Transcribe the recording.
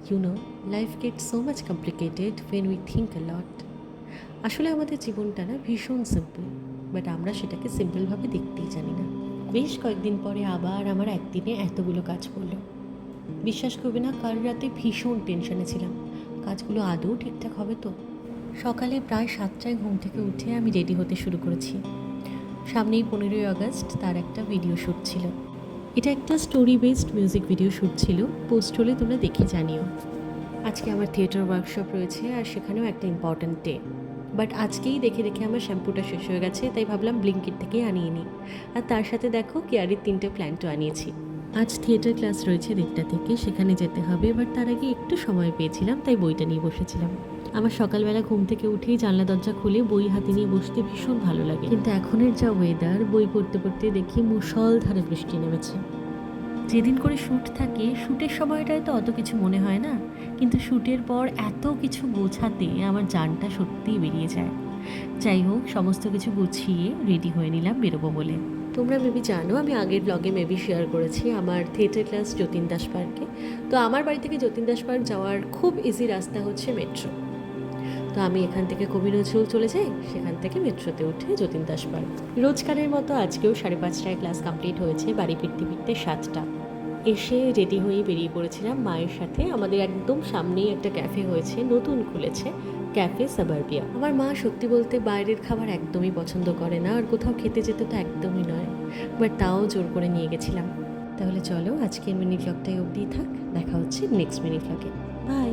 You know, life gets so much complicated when we think a lot. আসলে আমাদের জীবনটা না ভীষণ সিম্পল, বাট আমরা সেটাকে সিম্পলভাবে দেখতেই জানি না। বেশ কয়েকদিন পরে আবার আমার একদিনে এতগুলো কাজ পড়লো। বিশ্বাস করবে না, কাল রাতে ভীষণ টেনশনে ছিলাম, কাজগুলো আদৌ ঠিকঠাক হবে তো। সকালে প্রায় 7টায় ঘুম থেকে উঠে আমি রেডি হতে শুরু করেছি। সামনেই 15ই আগস্ট, তার একটা ভিডিও শ্যুট ছিল। এটা একটা story based music video shoot ছিল, পোস্ট হলে তোমরা দেখে জানিও। আজকে আমার থিয়েটার ওয়ার্কশপ রয়েছে, আর সেখানেও একটা ইম্পর্ট্যান্ট ডে। বাট আজকেই দেখে দেখে আমার শ্যাম্পুটা শেষ হয়ে গেছে, তাই ভাবলাম ব্লিঙ্কিট থেকেই আনিয়ে নিই। আর তার সাথে দেখো কেয়ারির 3টে প্ল্যান্টও আনিয়েছি। আজ থিয়েটার ক্লাস রয়েছে 1:30 থেকে, সেখানে যেতে হবে। বাট তার আগে একটু সময় পেয়েছিলাম, তাই বইটা নিয়ে বসেছিলাম। আমার সকালবেলা ঘুম থেকে উঠেই জানলা দরজা খুলে বই হাতে নিয়ে বসতে ভীষণ ভালো লাগে, কিন্তু এখনের যা ওয়েদার, বই পড়তে পড়তে দেখি মুষলধারে বৃষ্টি নেমেছে। যেদিন করে শ্যুট থাকে, শ্যুটের সময়টায় তো অত কিছু মনে হয় না, কিন্তু শ্যুটের পর এত কিছু গোছাতে আমার জানটা সত্যিই বেরিয়ে যায়। যাই হোক, সমস্ত কিছু গুছিয়ে রেডি হয়ে নিলাম বেরোবো বলে। তোমরা মেবি জানো, আমি আগের ব্লগে মেবি শেয়ার করেছি আমার থিয়েটার ক্লাস যতীন দাস পার্কে। তো আমার বাড়ি থেকে যতীন দাস পার্ক যাওয়ার খুব ইজি রাস্তা হচ্ছে মেট্রো। তো আমি এখান থেকে কবি নজরুল চলে যাই, সেখান থেকে মেট্রোতে উঠে যতীন দাস পার্ক। রোজকারের মতো আজকেও 5:30টায় ক্লাস কমপ্লিট হয়েছে, বাড়ি ফিরতে ফিরতে 7টা। এসে রেডি হয়ে বেরিয়ে পড়েছিলাম মায়ের সাথে। আমাদের একদম সামনেই একটা ক্যাফে হয়েছে, নতুন খুলেছে, ক্যাফে সাবারবিয়া। আমার মা সত্যি বলতে বাইরের খাবার একদমই পছন্দ করে না, আর কোথাও খেতে যেতে তো একদমই নয়, বাট তাও জোর করে নিয়ে গেছিলাম। তাহলে চলো, আজকের মিনি ব্লগটাই অবধি থাক, দেখা হচ্ছে নেক্সট মিনি ব্লগে। বাই।